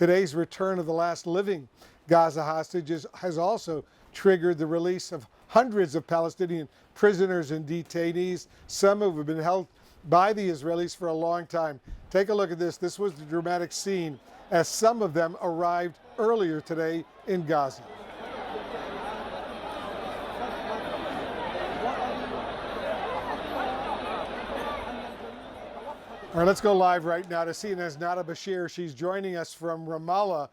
Today's return of the last living Gaza hostages has also triggered the release of hundreds of Palestinian prisoners and detainees, some who have been held by the Israelis for a long time. Take a look at this. This was the dramatic scene as some of them arrived earlier today in Gaza. All right, let's go live right now to CNN's Nada Bashir. She's joining us from Ramallah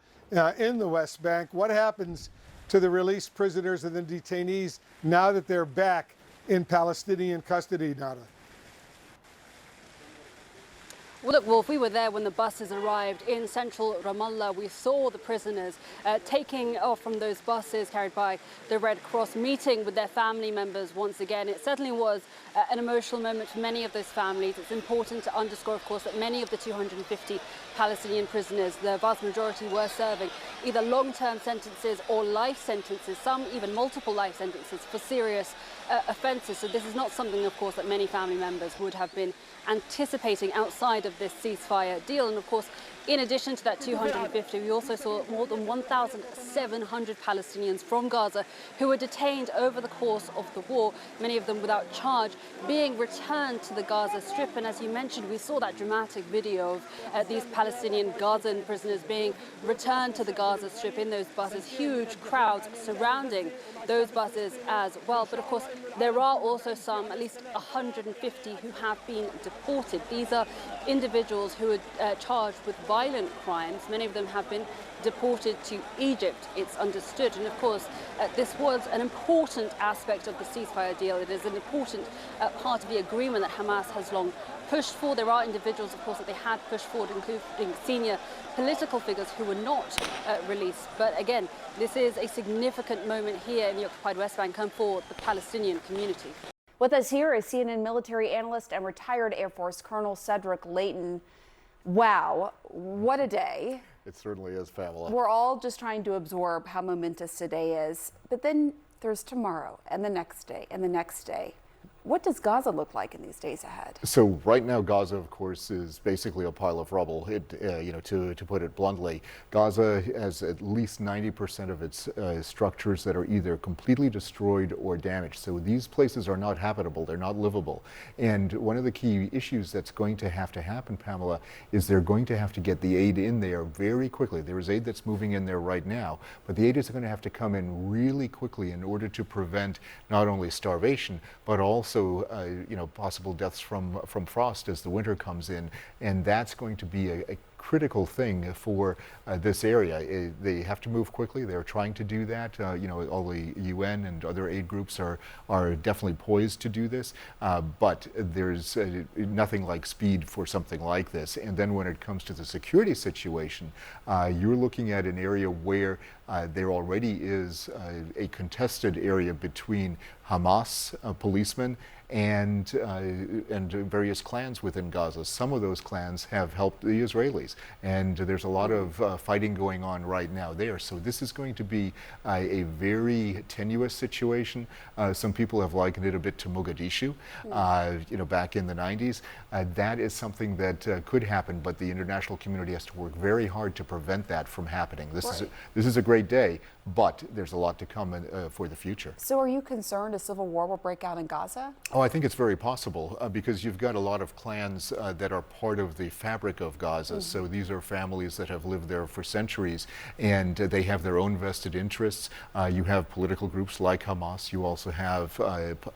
in the West Bank. What happens to the released prisoners and the detainees now that they're back in Palestinian custody, Nada? Well, look, Wolf, we were there when the buses arrived in central Ramallah. We saw the prisoners taking off from those buses carried by the Red Cross, meeting with their family members once again. It certainly was an emotional moment for many of those families. It's important to underscore, of course, that many of the 250 Palestinian prisoners, the vast majority, were serving either long-term sentences or life sentences, some even multiple life sentences for serious offences. So this is not something, of course, that many family members would have been anticipating outside of this ceasefire deal. And of course, in addition to that 250, we also saw more than 1,700 Palestinians from Gaza who were detained over the course of the war, many of them without charge, being returned to the Gaza Strip. And as you mentioned, we saw that dramatic video of these Palestinian Gazan prisoners being returned to the Gaza Strip in those buses, huge crowds surrounding those buses as well. But of course, there are also some, at least 150, who have been deported. These are individuals who are charged with violent crimes. Many of them have been deported to Egypt, it's understood. And of course, this was an important aspect of the ceasefire deal. It is an important part of the agreement that Hamas has long pushed for. There are individuals, of course, that they had pushed forward, including senior political figures who were not released. But again, this is a significant moment here in the occupied West Bank and for the Palestinian community. With us here is CNN military analyst and retired Air Force Colonel Cedric Leighton. Wow, what a day. It certainly is, Pamela. We're all just trying to absorb how momentous today is. But then there's tomorrow and the next day and the next day. What does Gaza look like in these days ahead? So right now, Gaza, of course, is basically a pile of rubble. To put it bluntly, Gaza has at least 90% of its structures that are either completely destroyed or damaged. So these places are not habitable. They're not livable. And one of the key issues that's going to happen, Pamela, is they're going to have to get the aid in there very quickly. There is aid that's moving in there right now, but the aid is going to have to come in really quickly in order to prevent not only starvation, but also possible deaths from frost as the winter comes in, and that's going to be a critical thing for this area. They have to move quickly. They're trying to do that. All the UN and other aid groups are definitely poised to do this, but there's nothing like speed for something like this. And then when it comes to the security situation, you're looking at an area where there already is a contested area between Hamas policemen and various clans within Gaza. Some of those clans have helped the Israelis, and there's a lot of fighting going on right now there. So this is going to be a very tenuous situation. Some people have likened it a bit to Mogadishu, back in the 90s. That is something that could happen, but the international community has to work very hard to prevent that from happening. This is a great day, but there's a lot to come for the future. So are you concerned a civil war will break out in Gaza? Oh, I think it's very possible because you've got a lot of clans that are part of the fabric of Gaza. Mm-hmm. So these are families that have lived there for centuries, and they have their own vested interests. You have political groups like Hamas. You also have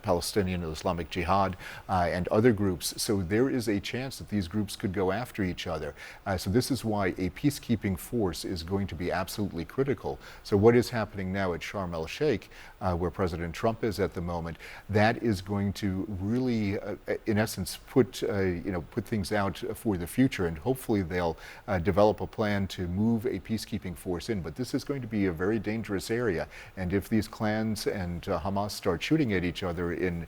Palestinian Islamic Jihad and other groups. So there is a chance that these groups could go after each other. So this is why a peacekeeping force is going to be absolutely critical. So what is happening now at Sharm el-Sheikh, where President Trump is at the moment, that is going to really, in essence, put things out for the future, and hopefully they'll develop a plan to move a peacekeeping force in. But this is going to be a very dangerous area, and if these clans and Hamas start shooting at each other in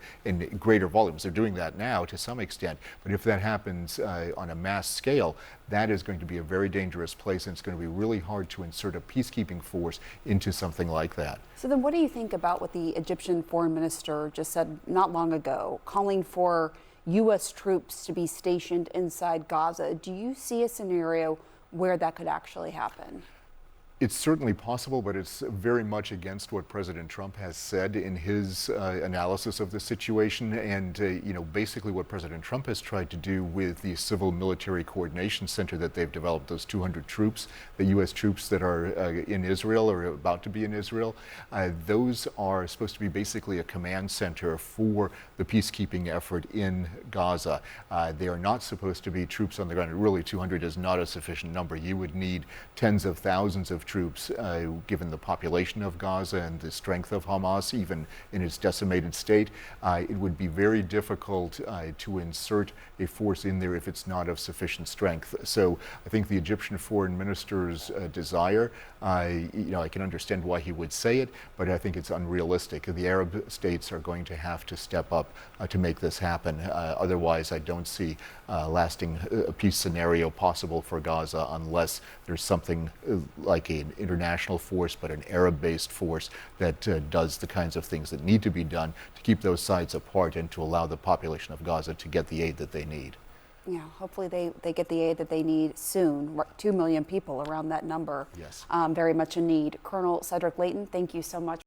greater volumes, they're doing that now to some extent, but if that happens on a mass scale, that is going to be a very dangerous place, and it's going to be really hard to insert a peacekeeping force into something like that. So then what do you think about what the Egyptian foreign minister just said not long ago, calling for U.S. troops to be stationed inside Gaza? Do you see a scenario where that could actually happen? It's certainly possible, but it's very much against what President Trump has said in his analysis of the situation. And, basically what President Trump has tried to do with the Civil Military Coordination Center that they've developed, those 200 troops, the U.S. troops that are in Israel or about to be in Israel, those are supposed to be basically a command center for the peacekeeping effort in Gaza. They are not supposed to be troops on the ground. Really, 200 is not a sufficient number. You would need tens of thousands of troops, given the population of Gaza and the strength of Hamas, even in its decimated state. It would be very difficult to insert a force in there if it's not of sufficient strength. So I think the Egyptian foreign minister's desire, I can understand why he would say it, but I think it's unrealistic. The Arab states are going to have to step up to make this happen. Otherwise, I don't see lasting peace scenario possible for Gaza unless there's something like an international force, but an Arab-based force that does the kinds of things that need to be done to keep those sides apart and to allow the population of Gaza to get the aid that they need. Yeah, hopefully they get the aid that they need soon. 2 million people, around that number. Yes. Very much in need. Colonel Cedric Leighton, thank you so much.